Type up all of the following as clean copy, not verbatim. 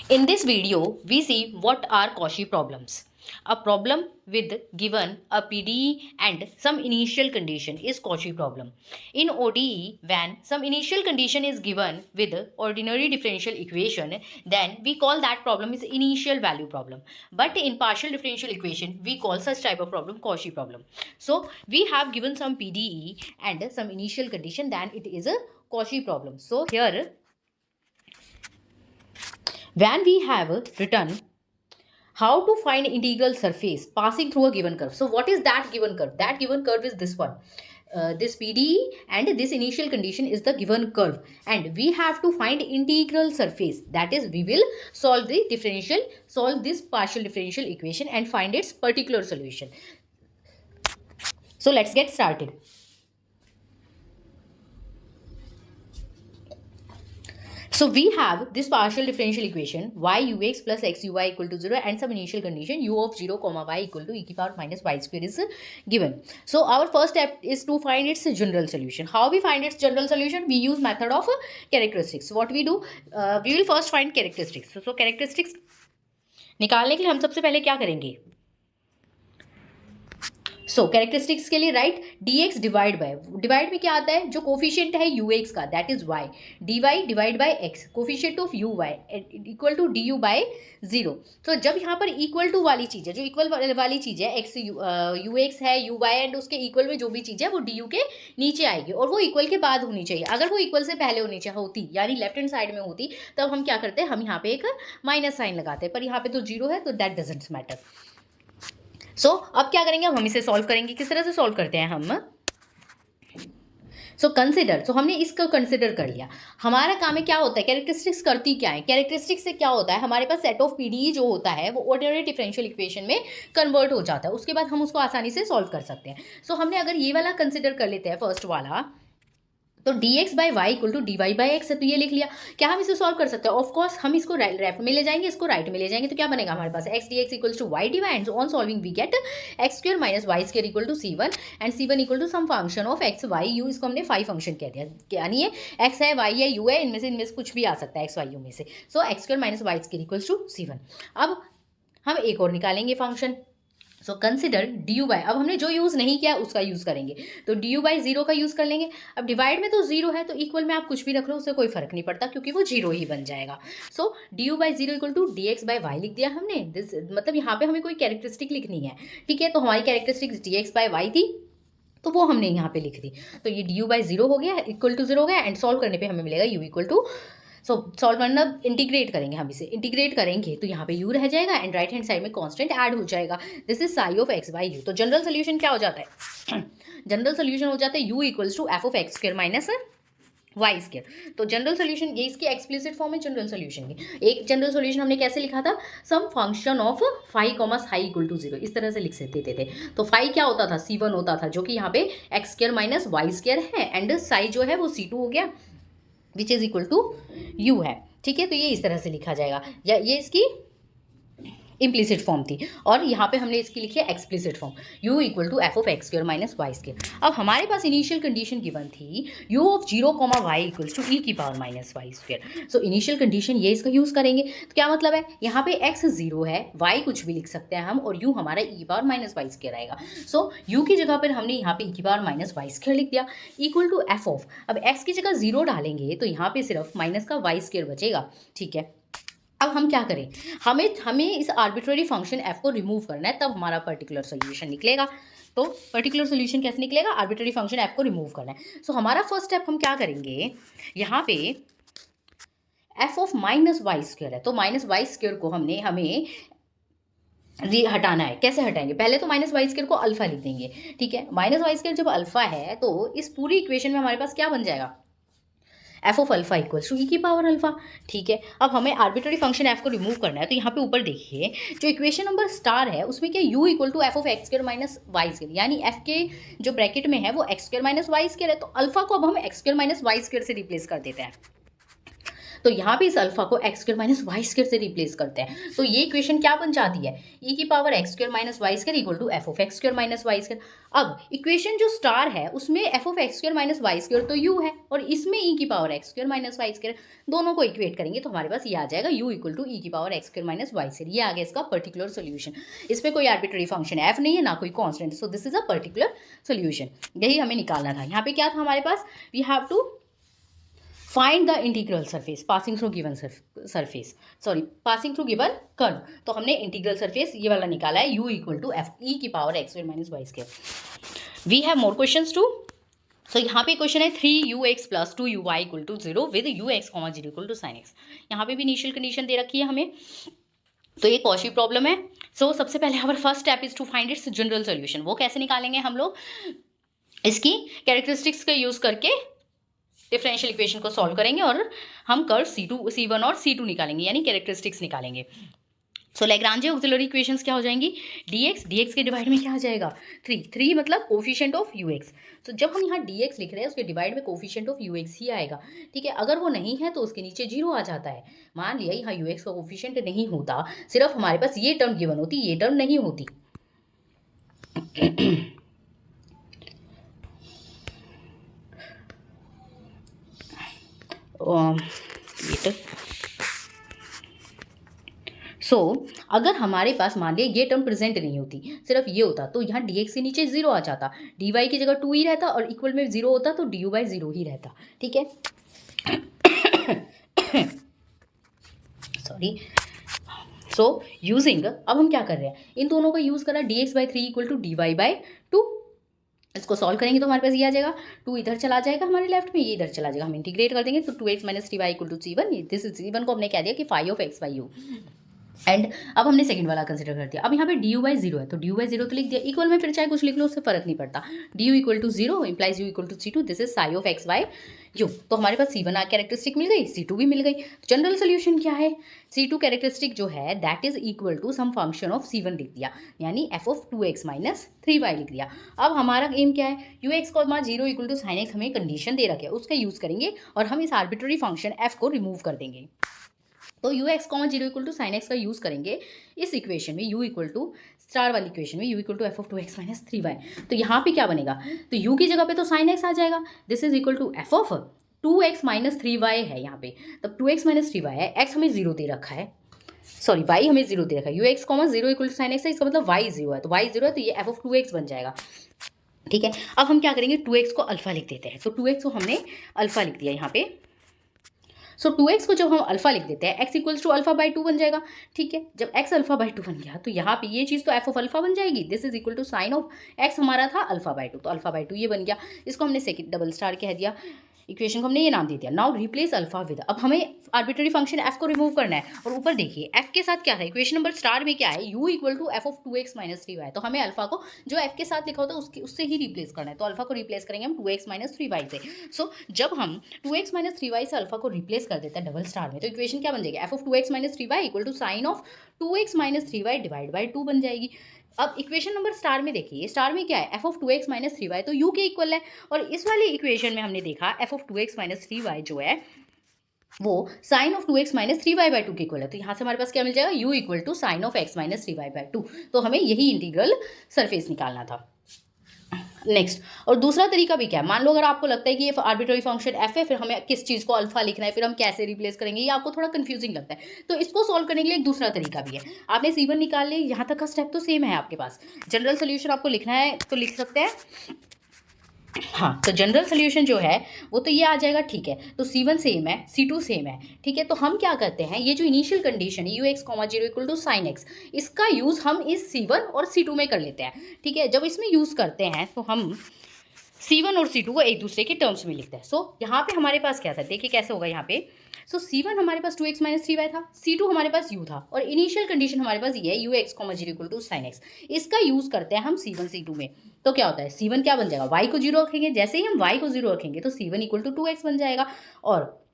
In this video, we see what are Cauchy problems. A problem with given a PDE and some initial condition is Cauchy problem. In ODE, when some initial condition is given with ordinary differential equation, then we call that problem is initial value problem. But in partial differential equation, we call such type of problem Cauchy problem. So we have given some PDE and some initial condition, then it is a Cauchy problem. So here, when we have written how to find integral surface passing through a given curve. So what is that given curve? That given curve is this one. This PDE and this initial condition is the given curve, and we have to find integral surface. That is, we will solve this partial differential equation and find its particular solution. So let's get started. So we have this partial differential equation y ux plus x uy equal to 0 and some initial condition u of 0 comma y equal to e की power minus y square is given. So our first step is to find its general solution. How we find its general solution? We use method of characteristics. What we do? We will first find characteristics. So characteristics निकालने के लिए हम सबसे पहले क्या करेंगे? सो characteristics के लिए राइट dx डिवाइड में क्या आता है? जो कोफिशिएंट है ux का, that is y, dy divide by x, coefficient of uy equal to du by 0. तो जब यहाँ पर इक्वल टू वाली चीज़ है, जो इक्वल वाली चीज़ है x ux है uy एंड उसके इक्वल में जो भी चीज़ है वो du के नीचे आएगी और वो इक्वल के बाद होनी चाहिए. अगर वो इक्वल से पहले होती यानी लेफ्ट हैंड साइड में होती, तब हम क्या करते हैं? हम यहाँ पे एक माइनस साइन लगाते हैं, पर यहाँ पे तो 0 है तो दैट डजंट मैटर. सो अब क्या करेंगे? हम इसे सॉल्व करेंगे. किस तरह से सॉल्व करते हैं हम? So consider. सो हमने इसको कंसिडर कर लिया. हमारा काम है क्या होता है? कैरेक्टरिस्टिक्स करती क्या है? कैरेक्टरिस्टिक्स से क्या होता है? हमारे पास सेट ऑफ पीडीई जो होता है वो ऑर्डिनरी डिफरेंशियल इक्वेशन में कन्वर्ट हो जाता है. उसके बाद हम उसको आसानी से सॉल्व कर सकते हैं. सो हमने अगर ये वाला कंसिडर कर लेते हैं, फर्स्ट वाला, तो dx by y equal to d y by x है, तो ये लिख लिया. क्या हम इसे सॉल्व कर सकते हैं? ऑफ कोर्स हम इसको लेफ्ट में ले जाएंगे, इसको राइट में ले जाएंगे, तो क्या बनेगा हमारे पास? x dx equals to y d y and on solving we get x square minus Y square equal to c1 and c1 equal to some function of x y u. इसको हमने फाइव फंक्शन कह दिया, यानी ये x है, y है, u है, इनमें से कुछ भी आ सकता है x y u में से. So x square minus Y square equals to c1. अब हम एक और निकालेंगे function. So consider d you by. अब हमने जो यूज़ नहीं किया उसका यूज़ करेंगे, तो डी यू बाई 0 का यूज़ कर लेंगे. अब डिवाइड में तो 0 है, तो इक्वल में आप कुछ भी रख लो, उससे कोई फर्क नहीं पड़ता क्योंकि वो 0 ही बन जाएगा. So D you by 0 equal to d x by y लिख दिया हमने. दिस मतलब यहाँ पे हमें कोई कैरेक्टरिस्टिक लिखनी है, ठीक है? तो हमारी characteristic d x by y थी, तो वो हमने यहाँ पे लिख दी. तो ये डी यू बाई 0 हो गया, इक्वल टू 0 हो गया, एंड सॉल्व करने पर हमें मिलेगा u equal to. So solve करना, इंटीग्रेट करेंगे, हम इसे इंटीग्रेट करेंगे तो यहाँ पे u रह जाएगा एंड राइट हैंड साइड में कांस्टेंट ऐड हो जाएगा. This is psi of x by u. तो जनरल सोल्यूशन क्या हो जाता है? जनरल सोल्यूशन हो जाता है u equals to f of x square minus Y square. तो जनरल सोल्यूशन ये इसकी एक्सप्लिसिट फॉर्म है जनरल सोल्यूशन की. एक जनरल सोल्यूशन हमने कैसे लिखा था? Some function of phi comma psi equal to 0, इस तरह से लिख सकते थे. तो फाई क्या होता था? c1 होता था, जो कि यहाँ पे x square minus Y square है, एंड साई जो है वो c2 हो गया, which is equal to u है, ठीक है? तो ये इस तरह से लिखा जाएगा, या ये इसकी इम्प्लिसिट फॉर्म थी, और यहाँ पे हमने इसकी लिखी है explicit form, u equal to f of x square minus Y square. अब हमारे पास इनिशियल कंडीशन गिवन थी u of 0 comma y equals to ई की power minus Y square. So initial condition ये इसका यूज़ करेंगे. तो क्या मतलब है? यहाँ पे x 0 है, y कुछ भी लिख सकते हैं हम, और u हमारा ई की पावर माइनस वाई स्क्वायर आएगा. सो u की जगह पर हमने यहाँ पे ई की पावर माइनस वाई स्क्वायर लिख दिया, इक्वल टू एफ ऑफ. अब x की जगह 0 डालेंगे तो यहाँ पे सिर्फ माइनस का वाई स्क्वायर बचेगा, ठीक है? अब हम क्या करें? हमें इस आर्बिट्ररी फंक्शन f को रिमूव करना है, तब हमारा पर्टिकुलर सोल्यूशन निकलेगा. तो पर्टिकुलर सोल्यूशन कैसे निकलेगा? आर्बिट्ररी फंक्शन f को रिमूव करना है. सो हमारा फर्स्ट स्टेप हम क्या करेंगे? यहाँ पे f of minus Y square है, तो माइनस वाई स्क्वायर को हमें हटाना है. कैसे हटाएंगे? पहले तो माइनस वाई स्क्वायर को अल्फा लिख देंगे, ठीक है? माइनस वाई स्क्वायर जब अल्फा है तो इस पूरी इक्वेशन में हमारे पास क्या बन जाएगा? F of alpha equals to ई की पावर अल्फा, ठीक है? अब हमें आर्बिट्ररी फंक्शन एफ को रिमूव करना है, तो यहाँ पे ऊपर देखिए जो इक्वेशन नंबर स्टार है उसमें क्या u equal to f of x square minus Y square, यानी f के जो ब्रैकेट में है वो x square minus Y square है, तो अल्फा को अब हम x square minus Y square से रिप्लेस कर देते हैं. तो यहाँ पे इस अल्फा को x square minus y square से रिप्लेस करते हैं। तो ये इक्वेशन क्या बन जाती है, ई की power x square minus y square equal to f of x square minus y square. अब इक्वेशन जो स्टार है उसमें f of x square minus y square तो यू है, और इसमें ई की power x square minus y square, दोनों को इक्वेट करेंगे तो हमारे पास ये आ जाएगा यू इक्वल टू ई की power x square minus y square. ये आ गया इसका पर्टिकुलर सोल्यूशन। इसमें कोई आर्बिट्ररी फंक्शन एफ नहीं है, ना कोई constant, so this is a particular solution. यही हमें निकालना था। यहाँ पे क्या था हमारे पास, we have to find the integral surface passing through given surface, sorry passing through given curve. तो हमने इंटीग्रल सरफेस ये वाला निकाला है, u equal to f e की power x square minus Y square. We have more questions too. So यहाँ पे question है 3ux plus 2uy equal to 0 with ux, 0 equal to sine x. यहाँ पे भी इनिशियल कंडीशन दे रखी है हमें, तो ये कॉची प्रॉब्लम है। सो सबसे पहले हमारा first step is to find its general solution. वो कैसे निकालेंगे हम लोग, इसकी कैरेक्टरिस्टिक्स का यूज करके डिफरेंशियल इक्वेशन को सॉल्व करेंगे और हम कर्व C2, C1 और C2 निकालेंगे, यानी कैरेक्टरिस्टिक्स निकालेंगे। सो लैग्रांजे ऑक्सिलरी इक्वेशंस क्या हो जाएंगी, dx के डिवाइड में क्या आ जाएगा 3 मतलब कोफिशिएंट ऑफ ux। तो जब हम यहाँ dx लिख रहे हैं उसके डिवाइड में कोफिशिएंट ऑफ ux ही आएगा, ठीक है। अगर वो नहीं है तो उसके नीचे 0 आ जाता है। मान लिया यहाँ ux का कोफिशिएंट नहीं होता, सिर्फ हमारे पास ये टर्म गिवन होती, ये टर्म नहीं होती। सो अगर हमारे पास मान लिया ये टर्म प्रेजेंट नहीं होती, सिर्फ ये होता, तो यहाँ dx के नीचे 0 आ जाता, dy की जगह 2 ही रहता और इक्वल में 0 होता तो du बाई 0 ही रहता, ठीक है। सॉरी। सो यूजिंग, अब हम क्या कर रहे हैं, इन दोनों का यूज करा, dx by 3 equal to dy by 2। इसको सॉल्व करेंगे तो हमारे पास ये आ जाएगा, 2 इधर चला जाएगा हमारे लेफ्ट में, ये इधर चला जाएगा, हम इंटीग्रेट कर देंगे तो 2x minus 3y equal to c1। This c1 को हमने कह दिया कि phi of x by u. And अब हमने सेकंड वाला कंसिडर कर दिया। अब यहाँ पे du बाई 0 है तो du बाई 0 तो लिख दिया, इक्वल में फिर चाहे कुछ लिख लो, उससे फर्क नहीं पड़ता। du equal to 0 implies u equal to c2, this is psi of x by u. तो हमारे पास c1 कैरेक्टरिस्टिक मिल गई, c2 भी मिल गई। तो जनरल सोल्यूशन क्या है, c2 कैरेक्टरिस्टिक जो है that is equal to some function of c1 लिख दिया, यानी f of 2x minus 3y लिख दिया। अब हमारा एम क्या है, ux को 0 इक्वल टू साइन एक्स हमें कंडीशन दे रखा है, उसका यूज़ करेंगे और हम इस आर्बिट्ररी फंक्शन f को रिमूव कर देंगे। तो ux, 0 equal to sine x का यूज़ करेंगे इस इक्वेशन में, u इक्वल टू स्टार वाली इक्वेशन में u equal to f of 2x minus 3y। तो यहाँ पे क्या बनेगा, तो u की जगह पे तो साइन x आ जाएगा, this is equal to f of 2x minus 3y है यहाँ पे, तब 2x माइनस 3y है, x हमें 0 दे रखा है, सॉरी y हमें 0 दे रखा है, ux, 0 equal to sine x है, इसका मतलब y 0 है, तो y 0 है तो ये एफ ऑफ 2x बन जाएगा, ठीक है। अब हम क्या करेंगे, 2x को अल्फा लिख देते हैं। तो 2x को हमने अल्फा लिख दिया यहाँ पे। सो 2x को जब हम अल्फा लिख देते हैं, x equals to alpha by 2 बन जाएगा, ठीक है। जब x अल्फा बाई 2 बन गया तो यहाँ पे ये चीज़ तो f ऑफ अल्फा बन जाएगी, this is equal to sine of x हमारा था अल्फा बाई 2, तो अल्फा बाई 2 ये बन गया। इसको हमने सेकंड डबल स्टार कह दिया, इक्वेशन को हमने ये नाम दे दिया। नाउ रिप्लेस अल्फा विद, अब हमें आर्बिट्ररी फंक्शन f को रिमूव करना है, और ऊपर देखिए f के साथ क्या था, इक्वेशन नंबर स्टार में क्या है, u equal to f of 2x minus 3y। तो हमें अल्फा को जो f के साथ लिखा होता है उससे ही रिप्लेस करना है, तो अल्फा को रिप्लेस करेंगे हम 2x माइनस 3y से। सो जब हम 2x माइनस 3y से अल्फा को रिप्लेस कर देते हैं डबल स्टार में, तो इक्वेशन क्या बन जाएगी, f of 2x minus 3y equal to sine of 2x minus 3y divide by 2 बन जाएगी। अब इक्वेशन नंबर स्टार में देखिए, स्टार में क्या है, f of 2x minus 3y तो u के इक्वल है, और इस वाली इक्वेशन में हमने देखा F of 2x minus 3y जो है वो sign of 2x minus 3y by 2 के इक्वल है। तो यहाँ से हमारे पास क्या मिल जाएगा, u equal to sine of x minus 3y by 2। तो हमें यही इंटीग्रल सरफेस निकालना था। नेक्स्ट, और दूसरा तरीका भी क्या है, मान लो अगर आपको लगता है कि ये आर्बिट्ररी फंक्शन f है, फिर हमें किस चीज़ को अल्फा लिखना है, फिर हम कैसे रिप्लेस करेंगे, ये आपको थोड़ा कंफ्यूजिंग लगता है, तो इसको सॉल्व करने के लिए एक दूसरा तरीका भी है। आपने c1 निकाल लिया, यहाँ तक का स्टेप तो सेम है आपके पास, जनरल सोल्यूशन आपको लिखना है तो लिख सकते हैं। हाँ, तो जनरल सोल्यूशन जो है वो तो ये आ जाएगा, ठीक है। तो c1 सेम है, c2 सेम है, ठीक है। तो हम क्या करते हैं, ये जो इनिशियल कंडीशन है ux, 0 equal to sine x, इसका यूज़ हम इस c1 और c2 में कर लेते हैं, ठीक है। जब इसमें यूज़ करते हैं तो हम c1 और c2 को एक दूसरे के टर्म्स में लिखते हैं। सो यहाँ पे हमारे पास क्या था, देखिए कैसे होगा यहाँ पे। सो c1 हमारे पास 2x माइनस 3y था, c2 हमारे पास u था, और इनिशियल कंडीशन हमारे पास ये है ux, 0 equal to sine x. इसका यूज़ करते हैं हम c1 c2 में, तो क्या होता है, c1 क्या बन जाएगा, y को 0 रखेंगे, जैसे ही हम y को 0 रखेंगे तो c1 इक्वल टू 2x बन जाएगा, और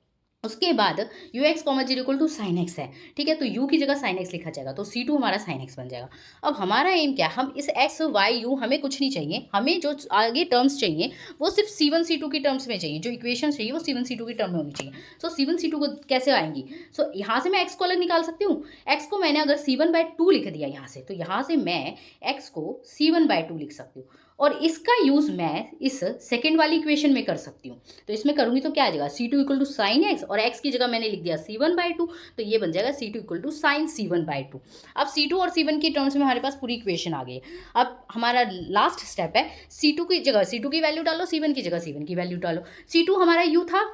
उसके बाद u x comma zero equal to sine x है, ठीक है, तो यू की जगह साइन एक्स लिखा जाएगा, तो सी टू हमारा साइन एक्स बन जाएगा। अब हमारा एम क्या है, हम इस एक्स वाई यू हमें कुछ नहीं चाहिए, हमें जो आगे टर्म्स चाहिए वो सिर्फ सी वन सी टू की टर्म्स में चाहिए, जो इक्वेशन चाहिए वो सी वन सी टू की टर्म में होनी चाहिए। सो सी वन सी टू को कैसे आएंगी, सो यहाँ से मैं एक्स को अलग निकाल सकती हूँ। एक्स को मैंने अगर सी वन बाई टू लिख दिया यहाँ से, तो यहाँ से मैं एक्स को सी वन बाई टू लिख सकती हूँ, और इसका यूज़ मैं इस सेकेंड वाली इक्वेशन में कर सकती हूँ। तो इसमें करूँगी तो क्या आ जाएगा, c two equal to sine x, और एक्स की जगह मैंने लिख दिया सी वन बाई टू, तो ये बन जाएगा c two equal to sine c one by two. अब सी टू और सी वन की टर्म्स में हमारे पास पूरी इक्वेशन आ गई है। अब हमारा लास्ट स्टेप है, सी टू की जगह सी टू की वैल्यू डालो, सी वन की जगह सी वन की वैल्यू डालो। सी टू हमारा यू था,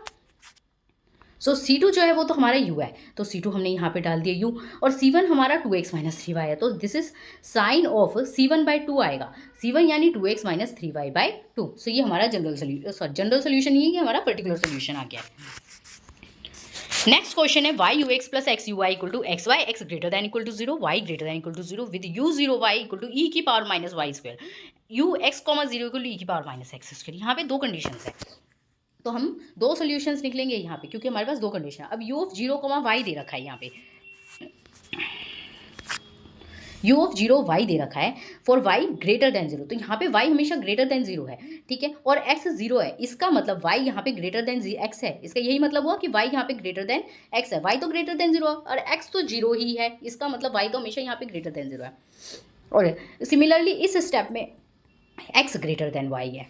सो सी टू जो है वो तो हमारा यू है, तो सी टू हमने यहाँ पे डाल दिया यू, और सी वन हमारा two x minus three y है, तो this is sine of c one by two आएगा, सी वन यानी two x minus three y by two. So ये हमारा जनरल सोल्यूशन नहीं है, ये हमारा पर्टिकुलर सोल्यूशन आ गया है। नेक्स्ट क्वेश्चन है y u x plus x u Y equal to x y x greater than equal to zero y greater than equal to zero with u zero y equal to ई की power minus Y square you x comma zero equal to ई की power minus x square. यहाँ पे दो conditions है, तो हम दो solutions निकलेंगे यहाँ पे, क्योंकि हमारे पास दो कंडीशन है। अब u of zero comma y दे रखा है, यहाँ पे यू ऑफ जीरो वाई दे रखा है for y greater than zero, तो यहाँ पे वाई हमेशा ग्रेटर देन जीरो है, ठीक है, और एक्स जीरो है, इसका मतलब वाई यहाँ पे ग्रेटर देन एक्स है, इसका यही मतलब हुआ कि वाई यहाँ पे ग्रेटर देन एक्स है, वाई तो ग्रेटर देन जीरो और एक्स तो जीरो ही है, इसका मतलब वाई तो हमेशा यहाँ पे ग्रेटर देन जीरो है। और सिमिलरली इस स्टेप में एक्स ग्रेटर देन वाई है।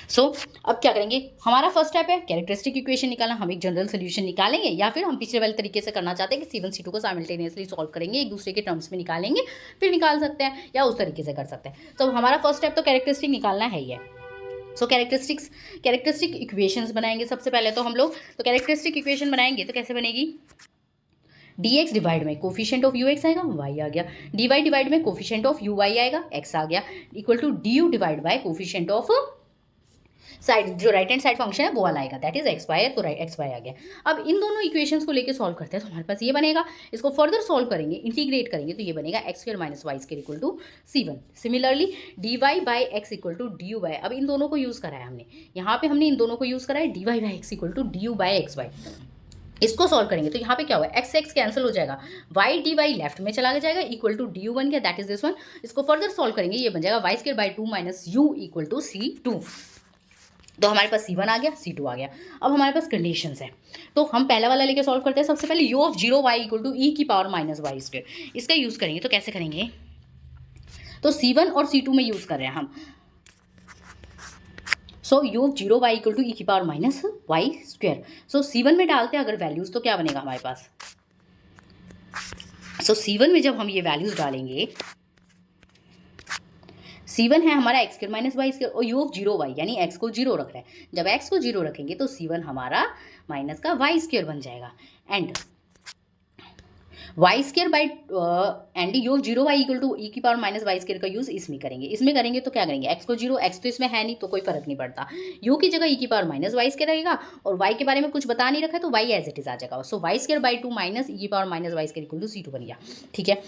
सो अब क्या करेंगे, हमारा फर्स्ट स्टेप है कैरेक्टरिस्टिक इक्वेशन निकालना, हम एक जनरल सोल्यूशन निकालेंगे, या फिर हम पिछले वाले तरीके से करना चाहते हैं कि सी1 सी2 को साइमल्टेनियसली सॉल्व करेंगे, एक दूसरे के टर्म्स में निकालेंगे, फिर निकाल सकते हैं, या उस तरीके से कर सकते हैं। तो हमारा फर्स्ट स्टेप तो कैरेक्टरिस्टिक निकालना है ही है। सो कैरेक्टरिस्टिक इक्वेशंस बनाएंगे सबसे पहले तो हम लोग, तो कैरेक्टरिस्टिक इक्वेशन बनाएंगे तो कैसे बनेगी, डी एक्स डिवाइड में कोफिशिएंट ऑफ यू एक्स आएगा, वाई आ गया, डी वाई डिवाइड में कोफिशिएंट ऑफ यू वाई आएगा, एक्स आ गया, equal to D you divide by coefficient of side, जो राइट हैंड साइड फंक्शन है वो वाला आएगा, दैट इज एक्स वाई, तो एक्स वाई आ गया। अब इन दोनों इक्वेशंस को लेके सॉल्व करते हैं, तो हमारे पास ये बनेगा, इसको फर्दर सॉल्व करेंगे, इंटीग्रेट करेंगे, तो ये बनेगा x square minus Y square equal to c one. Similarly d y by x equal to D you by, अब इन दोनों को यूज़ करा है हमने, यहाँ पे हमने इन दोनों को यूज़ करा है, d y by x equal to D you by x y. इसको सॉल्व करेंगे तो यहाँ पे क्या हुआ, एक्स एक्स कैंसिल हो जाएगा, वाई डी वाई लेफ्ट में चला जाएगा, इक्वल टू डी यू बन गया, दैट इज दिस वन। इसको फर्दर सॉल्व करेंगे, ये बन जाएगा y square by two minus you equal to c two. तो हमारे पास C1 आ गया, C2 आ गया। अब हमारे पास कंडीशंस है, तो हम पहला वाला लेके सॉल्व करते हैं। सबसे पहले u of zero y equal to ई की पावर माइनस वाई स्क्वायर, इसका यूज़ करेंगे, तो कैसे करेंगे, तो C1 और C2 में यूज़ कर रहे हैं हम। So u of zero y equal to ई की power minus Y square, so C1 में डालते हैं अगर वैल्यूज़, तो क्या बनेगा हमारे पास, सो C1 में जब हम ये वैल्यूज़ डालेंगे, C1 है हमारा x square minus Y square, और यू ऑफ जीरो वाई यानी एक्स को जीरो रख रहे हैं, जब एक्स को जीरो रखेंगे तो C1 हमारा माइनस का वाई स्क्वायर बन जाएगा, and y square by and u of zero y equal to ई की पावर माइनस वाई स्क्वायर का यूज़ इसमें करेंगे। इसमें करेंगे तो क्या करेंगे, एक्स को जीरो, एक्स तो इसमें है नहीं तो कोई फर्क नहीं पड़ता, यू की जगह ई की पावर माइनस वाई स्क्वायर रहेगा, और वाई के बारे में कुछ बता नहीं रखा है तो वाई एज इट इज आ जाएगा। So y square by two minus e की power minus Y square equal to C2 बन गया, ठीक है।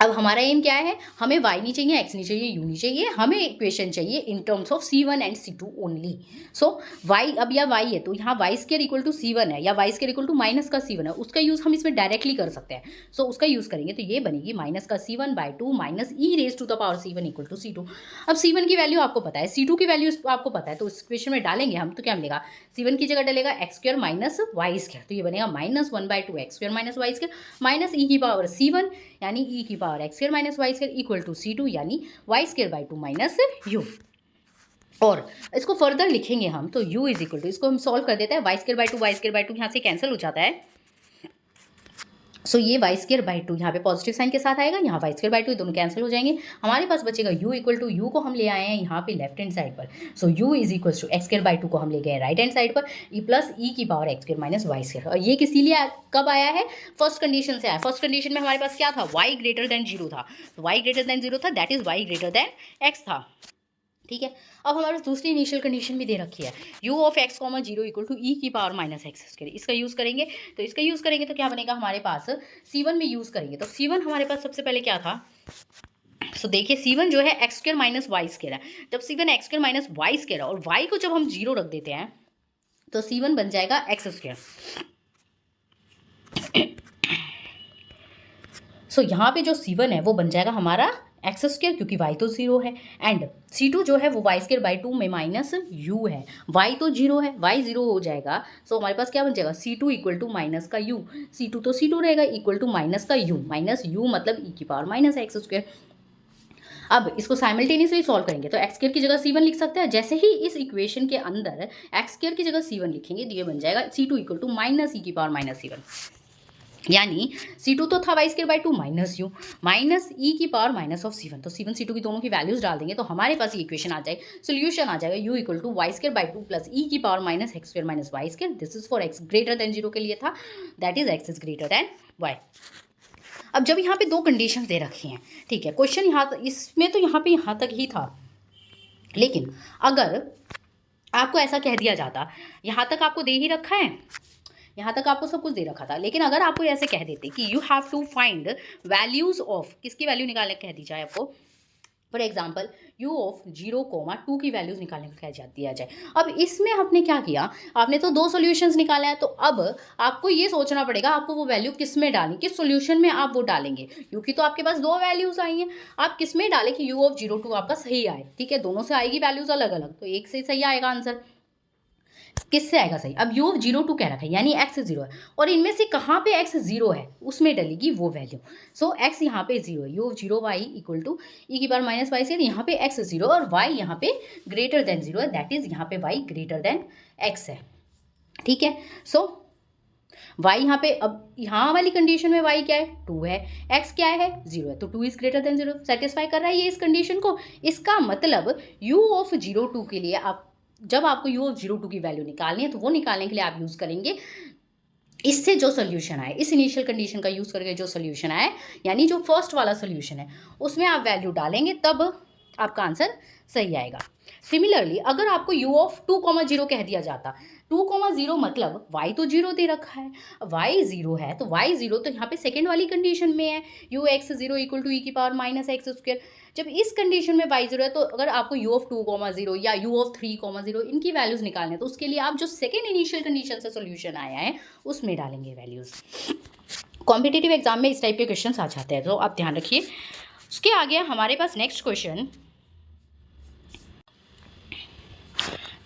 अब हमारा एम क्या है, हमें y नहीं चाहिए, x नहीं चाहिए, u नहीं चाहिए, हमें इक्वेशन चाहिए in terms of C1 and C2 only. So y, अब या y है तो यहाँ Y square equal to C1 है, या y square equal to minus का C1 है, उसका यूज़ हम इसमें डायरेक्टली कर सकते हैं। सो उसका यूज़ करेंगे तो ये बनेगी माइनस का C1 by two minus e raise to the power C1 equal to C2। अब C1 की वैल्यू आपको पता है, C2 की वैल्यू आपको पता है, तो इस इक्वेशन में डालेंगे हम तो क्या मिलेगा, C1 की जगह डलेगा x square minus Y square, तो ये बनेगा minus one by two x square minus Y square minus e की पावर C1 यानी ई की power x square minus Y square equal to C2 यानी y square by two minus u. और इसको further लिखेंगे हम तो u इज इक्वल टू, इसको हम सॉल्व कर देते हैं, वाई स्क्वायर बाई टू यहाँ से कैंसिल हो जाता है। सो ये वाई स्क्वायर बाई टू यहाँ पे पॉजिटिव साइन के साथ आएगा, यहाँ वाई स्क्वायर बाई टू दोनों कैंसिल हो जाएंगे, हमारे पास बचेगा u इक्वल टू, यू को हम ले आए हैं यहाँ पे लेफ्ट हैंड साइड पर, so u is equal to x square by two को हम ले गए राइट हैंड साइड पर, ई प्लस ई की power x square minus Y square. और ये किसी लिए कब आया है, फर्स्ट कंडीशन से आया। फर्स्ट कंडीशन में हमारे पास क्या था, y ग्रेटर देन जीरो था, तो y ग्रेटर देन जीरो था, that is y greater than x था, ठीक है। अब हमारे पास दूसरी इनिशियल कंडीशन भी दे रखी है, u of x comma zero equal to ई की पावर माइनस एक्स स्क्वायर, इसका यूज़ करेंगे, तो इसका यूज़ करेंगे तो क्या बनेगा हमारे पास, C1 में यूज़ करेंगे, तो C1 हमारे पास सबसे पहले क्या था, सो देखिए C1 जो है x square minus Y square है, जब C1 x square minus Y square है और y को जब हम जीरो रख देते हैं तो C1 बन जाएगा एक्स स्क्वायर। सो यहाँ पे जो C1 है वो बन जाएगा हमारा एक्स स्क्वायर, क्योंकि y तो 0 है, एंड C2 जो है वो वाई स्क्वायर बाई 2 में माइनस यू है, y तो 0 है, y 0 हो जाएगा। सो हमारे पास क्या बन जाएगा, C2 इक्वल टू माइनस का u, C2 तो C2 रहेगा, इक्वल टू माइनस का u, माइनस u मतलब e की पावर माइनस एक्स स्क्वायर। अब इसको साइमल्टेनियसली सॉल्व करेंगे तो एक्स स्क्वायर की जगह C1 लिख सकते हैं। जैसे ही इस इक्वेशन के अंदर एक्स स्क्वायर की जगह C1 लिखेंगे तो ये बन जाएगा C2 equal to minus e की पावर माइनस C1, यानी C2 तो था y square by 2 minus u minus e की पावर माइनस ऑफ C1। तो C1 C2 की दोनों की वैल्यूज डाल देंगे तो हमारे पास ये इक्वेशन आ जाएगी, सोल्यूशन आ जाएगा u equal to y square by 2 plus e की power minus x square minus Y square. This is for x greater than 0 के लिए था, that is x is greater than y. अब जब यहाँ पे दो कंडीशन दे रखी हैं, ठीक है, क्वेश्चन यहाँ इसमें तो यहाँ तक ही था, लेकिन अगर आपको ऐसा कह दिया जाता, यहाँ तक आपको दे ही रखा है, यहाँ तक आपको सब कुछ दे रखा था, लेकिन अगर आपको ऐसे कह देते कि you have to find values of, किसकी वैल्यू निकालने कह दी जाए आपको, फॉर एग्जाम्पल u ऑफ 0,2 की वैल्यूज निकालने को कह दिया जाए। अब इसमें आपने क्या किया, आपने तो दो सॉल्यूशंस निकाला है, तो अब आपको ये सोचना पड़ेगा आपको वो वैल्यू किस में डालनी, किस सॉल्यूशन में आप वो डालेंगे, क्योंकि तो आपके पास दो वैल्यूज आई हैं, आप किस में डालें कि u ऑफ 0,2 आपका सही आए, ठीक है, दोनों से आएगी वैल्यूज अलग अलग, तो एक से सही आएगा आंसर, किससे आएगा सही। अब u ऑफ 0,2 कह रखा है, यानी x 0 है, और इनमें से कहाँ पे x 0 है उसमें डलेगी वो वैल्यू। सो x यहाँ पे 0 है, u of 0 y equal to ई की पावर माइनस वाई स्क्वायर, यहाँ पे x 0 और y यहाँ पे ग्रेटर देन 0 है, दैट इज यहाँ पे y ग्रेटर देन x है, ठीक है। सो y यहाँ पे, अब यहाँ वाली कंडीशन में y क्या है, 2 है, x क्या है, 0 है, तो 2 इज ग्रेटर देन 0 सेटिस्फाई कर रहा है ये इस कंडीशन को। इसका मतलब u ऑफ 0,2 के लिए आप, जब आपको u ऑफ 0,2 की वैल्यू निकालनी है तो वो निकालने के लिए आप यूज़ करेंगे इससे जो सोल्यूशन आए, इस इनिशियल कंडीशन का यूज़ करके जो सोल्यूशन आए, यानी जो फर्स्ट वाला सोल्यूशन है उसमें आप वैल्यू डालेंगे तब आपका आंसर सही आएगा। सिमिलरली अगर आपको u ऑफ 2,0 कह दिया जाता, 2,0 मतलब y तो 0 दे रखा है, y 0 है तो y 0 तो यहाँ पे सेकेंड वाली कंडीशन में है, u x 0 इक्वल टू ई की पावर माइनस एक्स स्क्वायर। जब इस कंडीशन में y 0 है तो अगर आपको u ऑफ 2,0 या u ऑफ 3,0 इनकी वैल्यूज निकालने हैं तो उसके लिए आप जो सेकेंड इनिशियल कंडीशन से सोल्यूशन आया है उसमें डालेंगे वैल्यूज। कॉम्पिटिटिव एग्जाम में इस टाइप के क्वेश्चन आ जाते हैं, तो आप ध्यान रखिए। उसके आगे हमारे पास नेक्स्ट क्वेश्चन,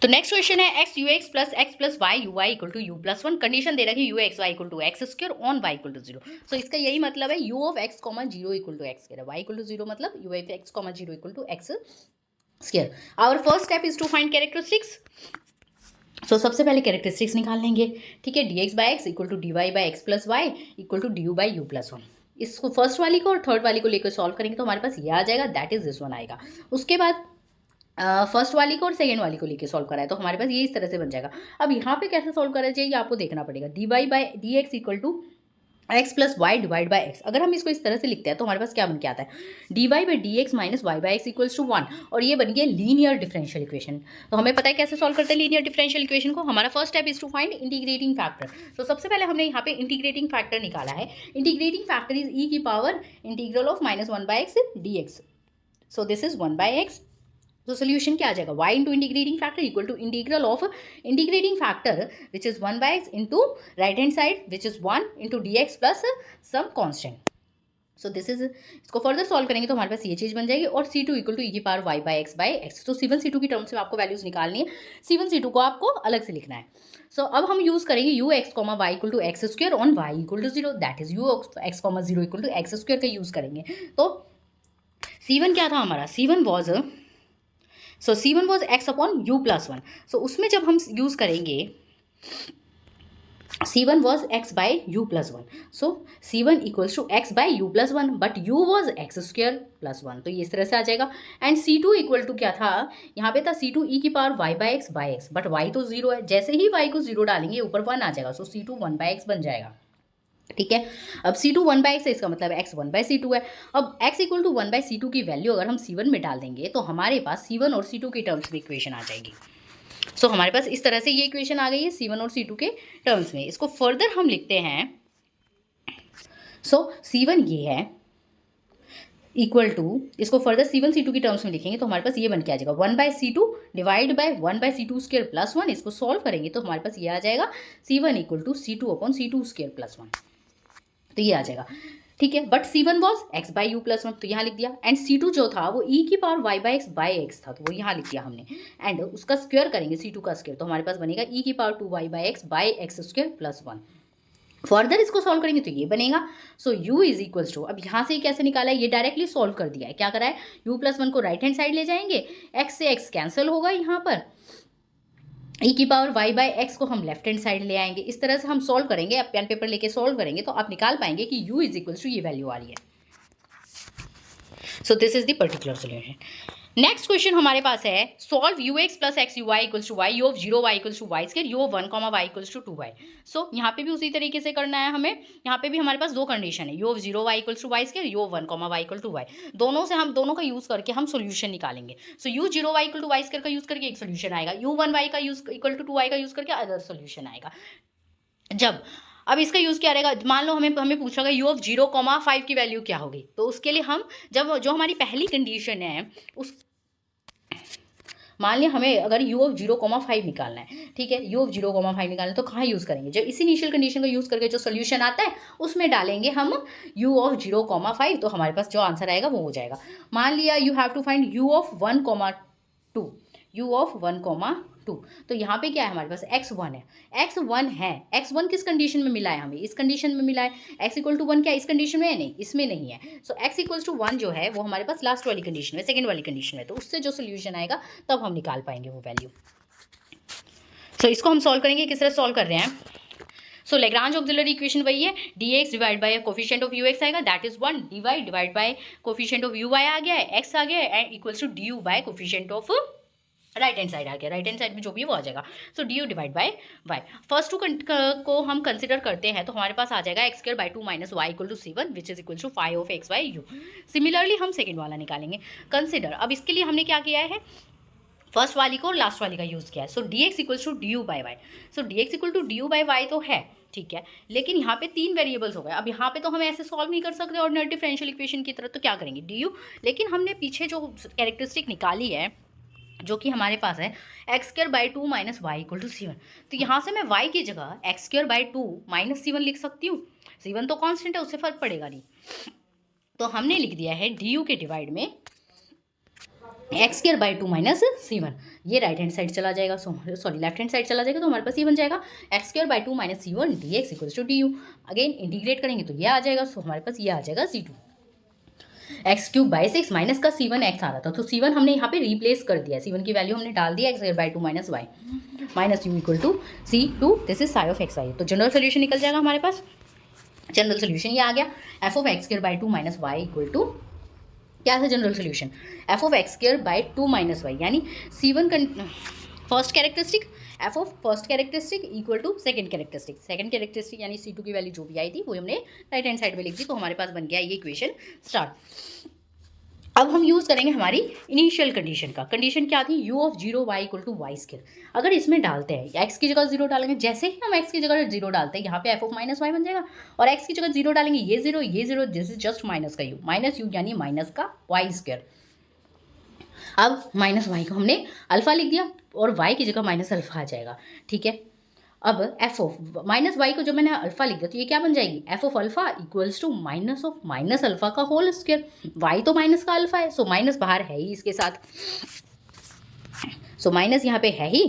तो नेक्स्ट क्वेश्चन है x u x plus x plus y u Y equal to u plus 1, condition दे रखी है u x y equal to x square on y equal to 0। So इसका यही मतलब है u of x comma 0 equal to x square, y equal to 0 मतलब u of x comma 0 equal to x square. Our first step is to find characteristics. So सबसे पहले characteristics निकाल लेंगे, ठीक है, d x by x equal to d y by x plus y equal to D you by u plus 1। इसको first वाली को और थर्ड वाली को लेकर सॉल्व करेंगे तो हमारे पास ये आ जाएगा, दैट इज दिस वन आएगा। उसके बाद फर्स्ट वाली को और सेकेंड वाली को लेके सॉल्व करा है तो हमारे पास ये इस तरह से बन जाएगा। अब यहाँ पे कैसे सॉल्व करा चाहिए आपको देखना पड़ेगा, d y by d x equal to x plus y divide by x. अगर हम इसको इस तरह से लिखते हैं तो हमारे पास क्या बन के आता है, d y by d x minus y by x equals to 1, और ये बन गया लीनियर डिफरेंशियल इक्वेशन। तो हमें पता है कैसे सॉल्व करते हैं लीनियर डिफरेंशियल इक्वेशन को। हमारा first step is to find integrating factor. तो सबसे पहले हमने यहाँ पे इंटीग्रेटिंग फैक्टर निकाला है, इंटीग्रेटिंग फैक्टर इज ई की power integral of minus 1 by x d x. So this is 1 by x. तो सोल्यूशन क्या आ जाएगा, y into integrating factor equal to integral of integrating factor which is 1 by x into right hand side which is 1 into d x plus some constant. So this is, इसको further solve करेंगे तो हमारे पास ये चीज़ बन जाएगी, और C2 equal to ई की power y by x. तो C1 C2 की टर्म्स में आपको वैल्यूज निकालनी है, C1 C2 को आपको अलग से लिखना है। सो अब हम यूज़ करेंगे u x comma y equal to x square on y equal to 0, that is u x comma 0 equal to x square का यूज़ करेंगे। तो C1 क्या था हमारा, C1 was, so C1 was x upon u plus 1। So उसमें जब हम use करेंगे C1 was x by u plus 1, so C1 equals to x by u plus 1, but u was x square plus 1, तो ये इस तरह से आ जाएगा। एंड C2 इक्वल टू क्या था, यहाँ पे था C2 ई की power y by x, but y तो 0 है, जैसे ही y को 0 डालेंगे ऊपर 1 आ जाएगा, सो C2 1 बाई एक्स बन जाएगा, ठीक है। अब C2 1 बाई एक्स है, इसका मतलब x 1 बाई C2 है। अब x equal to 1 by C2 की वैल्यू अगर हम C1 में डाल देंगे तो हमारे पास C1 और C2 के टर्म्स में इक्वेशन आ जाएगी। सो हमारे पास इस तरह से ये इक्वेशन आ गई है C1 और C2 के टर्म्स में। इसको फर्दर हम लिखते हैं, सो C1 ये है, इक्वल टू, इसको फर्दर C1 C2 की टर्म्स में लिखेंगे तो हमारे पास ये बन के आ जाएगा 1/C2 divide by 1/C2 square plus 1। इसको सॉल्व करेंगे तो हमारे पास ये आ जाएगा C1 equal to C2/C2 square plus 1। तो ये आ जाएगा, ठीक है। But C1 was x/u plus 1, तो यहाँ लिख दिया। एंड C2 जो था वो e की पावर y/x था, तो वो यहाँ लिख दिया हमने। एंड उसका स्क्वायर करेंगे C2 का स्क्वायर, तो हमारे पास बनेगा e की power 2y/x square plus 1। Further इसको सॉल्व करेंगे तो ये बनेगा। सो u इज इक्वल्स टू, अब यहाँ से कैसे निकाला है, ये डायरेक्टली सॉल्व कर दिया है। क्या करा है, u प्लस 1 को राइट हैंड साइड ले जाएंगे, x से x कैंसिल होगा, यहाँ पर e की पावर y/x को हम लेफ्ट हैंड साइड ले आएंगे। इस तरह से हम सॉल्व करेंगे, अब पेन पेपर लेके सॉल्व करेंगे तो आप निकाल पाएंगे कि u इज इक्वल्स टू ये वैल्यू आ रही है। So this is the particular solution. Next question हमारे पास है, solve ux plus x u y equals to y, u of 0 y equals to y square, u of 1 comma y equals to 2y। So यहाँ पे भी उसी तरीके से करना है हमें। यहाँ पे भी हमारे पास दो कंडीशन है, u of 0 y equals to y square, u of 1 comma y equal to y. दोनों से हम दोनों का यूज करके हम सोल्यूशन निकालेंगे। So u 0 y equal to y square का यूज करके एक सोल्यूशन आएगा, यू 1 y का यूज इक्वल टू 2y का यूज करके अदर सोल्यूशन आएगा। जब अब इसका यूज़ क्या रहेगा, मान लो हमें पूछा गया यू ऑफ 0,5 की वैल्यू क्या होगी, तो उसके लिए हम जब जो हमारी पहली कंडीशन है उस, मान लिया हमें अगर u ऑफ 0,5 निकालना है, ठीक है, u ऑफ 0,5 निकालना है तो कहाँ यूज़ करेंगे, जब इस इनिशियल कंडीशन को यूज़ करके जो सोल्यूशन आता है उसमें डालेंगे हम u ऑफ 0,5, तो हमारे पास जो आंसर आएगा वो हो जाएगा। मान लिया you have to find u of 1,2, u of 1,2, तो यहाँ पे क्या है हमारे पास x1 है, x1 है, x1 किस कंडीशन में मिला है, हमें इस कंडीशन में मिला है। x इक्वल टू 1 क्या इस कंडीशन में है, नहीं, इसमें नहीं है। सो x इक्वल टू 1 जो है वो हमारे पास लास्ट वाली कंडीशन में, सेकेंड वाली कंडीशन में, तो उससे जो सोल्यूशन आएगा तब हम निकाल पाएंगे वो वैल्यू। सो इसको हम सॉल्व करेंगे, किस तरह सॉल्व कर रहे हैं। सो लेग्रांज ऑक्सिलरी इक्वेशन वही है, dx divide by coefficient of ux आएगा, that is 1, dy divide by coefficient of uy आ गया है, x आ गया है, and equals to du by coefficient of right hand side आ गया, राइट हैंड साइड में जो भी है वो आ जाएगा। So D you divide by Y, first two को हम कंसिडर करते हैं तो हमारे पास आ जाएगा x square by 2 minus y equal to C1 which is equal to 5 of x by u. Similarly हम सेकेंड वाला निकालेंगे कंसिडर। अब इसके लिए हमने क्या किया है, फर्स्ट वाली को और लास्ट वाली का यूज़ किया है। So D x equals to D you by Y, so D x equal to D you by Y तो है, ठीक है, लेकिन यहाँ पे 3 वेरिएबल्स हो गए। अब यहाँ पे तो हम ऐसे सॉल्व नहीं कर सकते ऑर्डिनरी डिफरेंशियल इक्वेशन की तरह, तो क्या करेंगे डी यू, लेकिन हमने पीछे जो कैरेक्टरिस्टिक निकाली है जो कि हमारे पास है x square by 2 minus y equal to C1, तो यहाँ से मैं y की जगह x square by 2 minus C1 लिख सकती हूँ। C1 तो कांस्टेंट है, उससे फर्क पड़ेगा नहीं, तो हमने लिख दिया है du के डिवाइड में x square by 2 minus C1। ये राइट हैंड साइड चला जाएगा, सॉरी लेफ्ट हैंड साइड चला जाएगा, तो हमारे पास ये बन जाएगा x square by 2 minus C1 d x equals to D u. Again integrate करेंगे तो ये आ जाएगा, सो हमारे पास ये आ जाएगा C2 x cube by 6 minus का C1 एक्स आ रहा था, तो C1 हमने यहाँ पे रिप्लेस कर दिया, C1 की वैल्यू हमने डाल दिया x square by 2 minus Y minus you equal to C2, this is psi of X I. तो जनरल सोल्यूशन निकल जाएगा हमारे पास, जनरल सोल्यूशन ये आ गया f of x square by 2 minus y equal to, क्या था general solution, f of x square by 2 minus y, यानी C1 first characteristic, f of first characteristic equal to second characteristic यानी C2 की value जो भी आई थी वो हमने राइट हैंड साइड में लिख दी, तो हमारे पास बन गया ये इक्वेशन स्टार्ट। अब हम यूज़ करेंगे हमारी इनिशियल कंडीशन का, कंडीशन क्या थी, u of 0 y equal to y square. अगर इसमें डालते हैं x की जगह 0 डालेंगे, जैसे ही हम x की जगह 0 डालते हैं यहाँ पे f ऑफ माइनस वाई बन जाएगा, और x की जगह 0 डालेंगे ये 0 दिस इज जस्ट माइनस का u यानी माइनस का वाई स्क्वायर। अब माइनस वाई को हमने अल्फा लिख दिया और y की जगह माइनस अल्फा आ जाएगा, ठीक है। अब एफ ऑफ माइनस वाई को जब मैंने अल्फा लिख दिया तो ये क्या बन जाएगी, f of alpha equals to minus of minus alpha का होल स्क्वायर, वाई तो माइनस का अल्फा है, सो माइनस बाहर है ही इसके साथ, सो माइनस यहाँ पे है ही,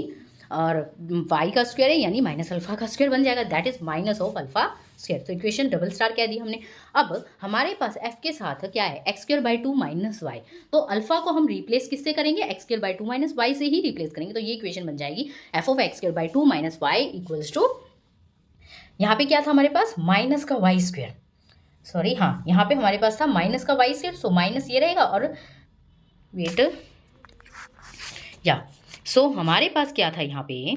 और वाई का स्क्वायर है यानी माइनस अल्फा का स्क्वायर बन जाएगा, that is minus of alpha square. तो इक्वेशन डबल स्टार क्या दी हमने। अब हमारे पास एफ के साथ क्या है x square by 2 minus y, तो अल्फा को हम रिप्लेस किससे करेंगे, x square by 2 minus y से ही रिप्लेस करेंगे, तो ये इक्वेशन बन जाएगी f of x square by 2 minus y equals to, यहाँ पे क्या था हमारे पास माइनस का वाई स्क्वायर, सॉरी हाँ यहाँ पे हमारे पास था माइनस का वाई स्क्वायर, सो माइनस ये रहेगा और वेट या सो हमारे पास क्या था यहाँ पे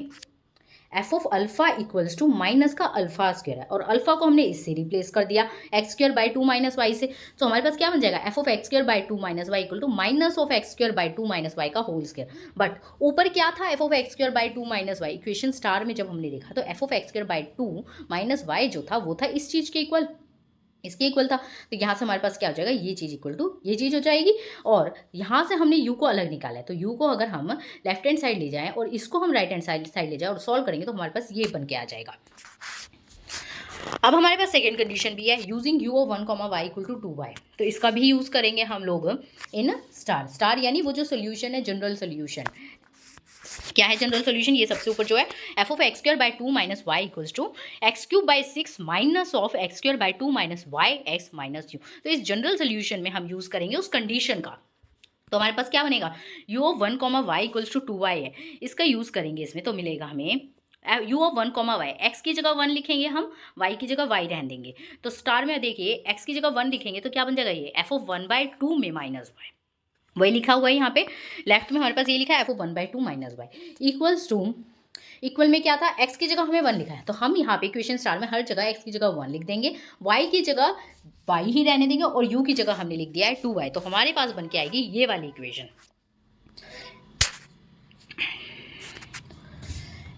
f of alpha equals to minus का अल्फा स्क्वायर है, और अल्फा को हमने इससे रिप्लेस कर दिया x square by 2 minus y से, तो हमारे पास क्या बन जाएगा F of x square by 2 minus y equal to minus of x square by 2 minus y का होल स्क्वायर। बट ऊपर क्या था f of x square by 2 minus y, equation star में जब हमने देखा तो f of x square by 2 minus y जो था वो था इस चीज़ के इक्वल, इसके इक्वल था, तो यहाँ से हमारे पास क्या हो जाएगा, ये चीज़ इक्वल टू ये चीज़ हो जाएगी। और यहाँ से हमने u को अलग निकाला है, तो u को अगर हम लेफ्ट हैंड साइड ले जाएं और इसको हम राइट हैंड साइड ले जाएं और सॉल्व करेंगे तो हमारे पास ये बन के आ जाएगा। अब हमारे पास सेकेंड कंडीशन भी है, using u of 1 y equal to 2y, तो इसका भी यूज़ करेंगे हम लोग इन स्टार यानी वो जो सोल्यूशन है जनरल सोल्यूशन। क्या है जनरल सोल्यूशन, ये सबसे ऊपर जो है f of x square by 2 minus y equals to x cube by 6 minus of x square by 2 minus y x minus u. तो इस जनरल सोल्यूशन में हम यूज़ करेंगे उस कंडीशन का, तो हमारे पास क्या बनेगा, u of 1 y equals to 2y है, इसका यूज़ करेंगे इसमें, तो मिलेगा हमें u ऑफ 1 y, x की जगह 1 लिखेंगे हम, y की जगह y रहने देंगे, तो स्टार में देखिए x की जगह 1 लिखेंगे तो क्या बन जाएगा, ये f ऑफ 1/2 में माइनस y, वही लिखा हुआ है यहाँ पे लेफ्ट में हमारे पास ये लिखा है f of 1/2 minus y equals to, equal में क्या था, x की जगह हमें 1 लिखा है, तो हम यहाँ पे इक्वेशन स्टार में हर जगह x की जगह 1 लिख देंगे, y की जगह y ही रहने देंगे और u की जगह हमने लिख दिया है 2y, तो हमारे पास बन के आएगी ये वाली equation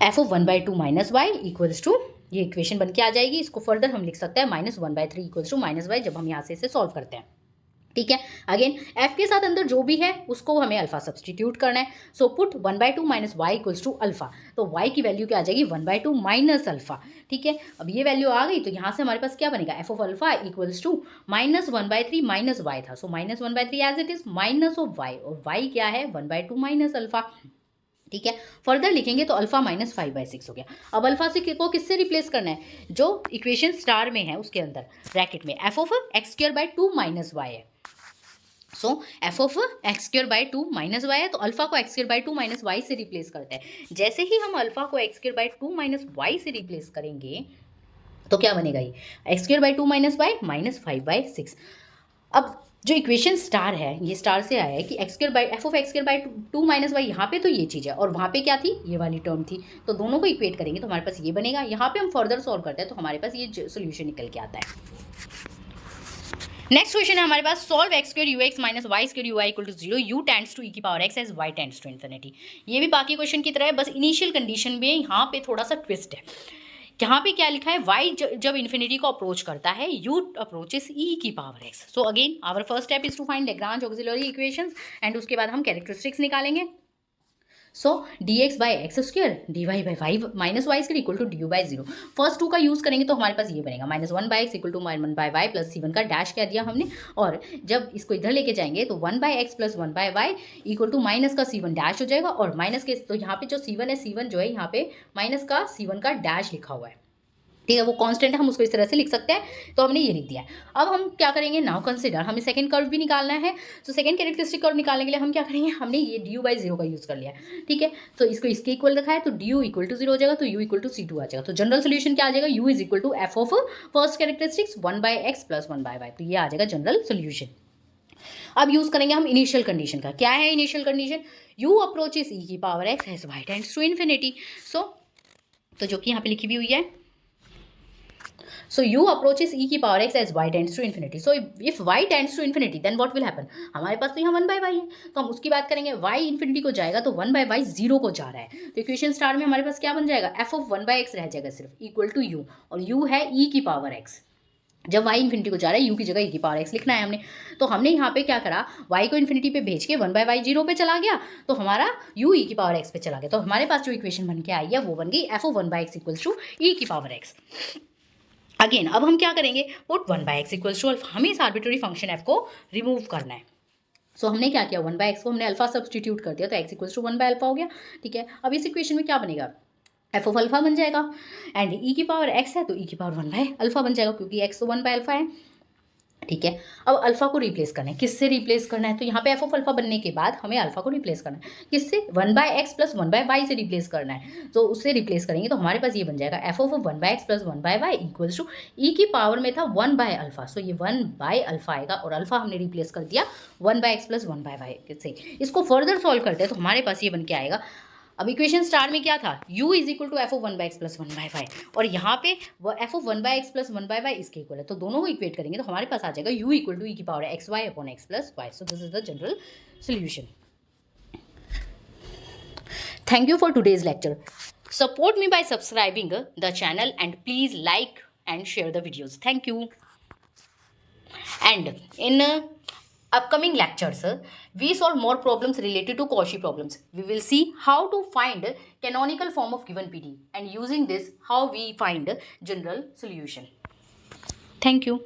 f of 1/2 minus y equals to, ये इक्वेशन बन के आ जाएगी। इसको फर्दर हम लिख सकते हैं -1/3 इक्वल्स टू माइनस y, जब हम यहाँ से इसे सॉल्व करते हैं। ठीक है, अगेन f के साथ अंदर जो भी है उसको हमें अल्फा सब्सटीट्यूट करना है, so put 1/2 minus y equals to alpha, तो y की वैल्यू क्या आ जाएगी 1/2 माइनस अल्फा। ठीक है, अब ये वैल्यू आ गई तो यहाँ से हमारे पास क्या बनेगा, f of alpha equals to -1/3 minus y था, so -1/3 as it is minus of y, और y क्या है 1/2 माइनस अल्फा। ठीक है, फर्दर लिखेंगे तो अल्फा माइनस 5/6 हो गया। अब अल्फा से को किससे रिप्लेस करना है, जो इक्वेशन स्टार में है उसके अंदर ब्रैकेट में f of x square by 2 minus y है, so f of x square by 2 minus y है, तो अल्फा को x square by 2 minus y से रिप्लेस करते हैं। जैसे ही हम अल्फा को x square by 2 minus y से रिप्लेस करेंगे तो क्या बनेगा, ये x square by 2 minus Y minus 5/6। अब जो इक्वेशन स्टार है ये स्टार से आया है कि x square by f of x square by 2 minus y, यहाँ पे तो ये चीज़ है और वहाँ पे क्या थी, ये वाली टर्म थी, तो दोनों को इक्वेट करेंगे तो हमारे पास ये बनेगा। यहाँ पे हम फर्दर सॉल्व करते हैं तो हमारे पास ये सोल्यूशन निकल के आता है। नेक्स्ट क्वेश्चन है हमारे पास, solve X square you X minus Y square U Y equal to 0 U tends to ई की power X as Y tends to infinity. ये भी बाकी क्वेश्चन की तरह है, बस इनिशियल कंडीशन में यहाँ पे थोड़ा सा ट्विस्ट है। यहाँ पे क्या लिखा है, y जब इन्फिनिटी को अप्रोच करता है u अप्रोचेस e की power x। So again our first step is to find Lagrange auxiliary equations and उसके बाद हम कैरेक्टरिस्टिक्स निकालेंगे। So dx by x square dy by y minus Y square equal to du by 0। First 2 का use करेंगे तो हमारे पास ये बनेगा -1 by x equal to 1 by y plus c1 का डैश कह दिया हमने, और जब इसको इधर लेके जाएंगे तो 1 by x plus 1 by y equal to minus का c1 डैश हो जाएगा, और माइनस के तो यहाँ पे जो c1 है, c1 जो है यहाँ पे माइनस का c1 का डैश लिखा हुआ है। ठीक है, वो कांस्टेंट है, हम उसको इस तरह से लिख सकते हैं, तो हमने ये लिख दिया है। अब हम क्या करेंगे, नाउ कंसिडर हमें सेकंड कर्व भी निकालना है, तो सेकंड कैरेक्टरिस्टिक कर्व निकालने के लिए हम क्या करेंगे, हमने ये du बाई 0 का यूज़ कर लिया है। ठीक है, तो इसको इसके इक्वल रखा है तो du इक्वल टू 0 हो जाएगा, तो u इक्वल टू c2 आ जाएगा। तो जनरल सोल्यूशन क्या आ जाएगा, u is equal to f of first characteristics 1 by x plus 1 by Y, तो ये आ जाएगा जनरल सोल्यूशन। अब यूज़ करेंगे हम इनिशियल कंडीशन का। क्या है initial condition, u approaches e की power X as Y tends to infinity. So तो जो कि यहाँ पे लिखी भी हुई है, so u approaches e की power x as y tends to infinity, so if y tends to infinity then what will happen, हमारे पास तो यहाँ 1 by y है, तो हम उसकी बात करेंगे, y इन्फिनिटी को जाएगा तो 1 by y 0 को जा रहा है, तो इक्वेशन स्टार में हमारे पास क्या बन जाएगा, f ऑफ 1 by x रह जाएगा सिर्फ इक्वल टू u, और u है e की पावर x। जब y इन्फिनिटी को जा रहा है u की जगह e की पावर x लिखना है हमने, तो हमने यहाँ पे क्या करा, y को इन्फिनिटी पे भेज के 1 बाई वाई 0 पे चला गया, तो हमारा u e की पावर x पे चला गया, तो हमारे पास जो इक्वेशन बन के आई है वो बन गई f of 1 by x equals to e की पावर x। अगेन अब हम क्या करेंगे, put 1 by x equals to alpha, हमें इस आर्बिट्ररी फंक्शन f को रिमूव करना है। सो हमने क्या किया, 1 बाई एक्स को हमने अल्फा सब्सटीट्यूट कर दिया, तो x equals to 1 by alpha हो गया। ठीक है, अब इस इक्वेशन में क्या बनेगा, एफ ऑफ अल्फा बन जाएगा, एंड ई की पावर x है तो ई की पावर 1 बाई अल्फा बन जाएगा, क्योंकि x तो 1 बाई अल्फा है। ठीक है, अब अल्फा को रिप्लेस करना है, किससे रिप्लेस करना है, तो यहाँ पे एफ ऑफ अल्फा बनने के बाद हमें अल्फा को रिप्लेस करना है, किससे, 1 by x plus 1 by y से रिप्लेस करना है। तो उससे रिप्लेस करेंगे तो हमारे पास ये बन जाएगा F of 1 by x plus 1 by Y equals to ई की पावर में था 1 बाई अल्फा, सो ये 1 बाई अल्फा आएगा, और अल्फा हमने रिप्लेस कर दिया 1 by x plus 1 by y से। इसको फर्दर सॉल्व करते हैं तो हमारे पास ये बन के आएगा, अब इक्वेशन स्टार में क्या था, u is equal to f of 1 by x plus 1 by y, और यहाँ पे f of 1 by x plus 1 by y इसके इक्वल है, तो दोनों को इक्वेट करेंगे तो हमारे पास आ जाएगा u इक्वल टू ई की power x y upon x plus y. So this is the general solution. Thank you for today's lecture. Support me by subscribing the channel and please like and share the videos. Thank you. And in upcoming lectures, we solve more problems related to Cauchy problems. We will see how to find canonical form of given PDE, and using this how we find general solution. Thank you.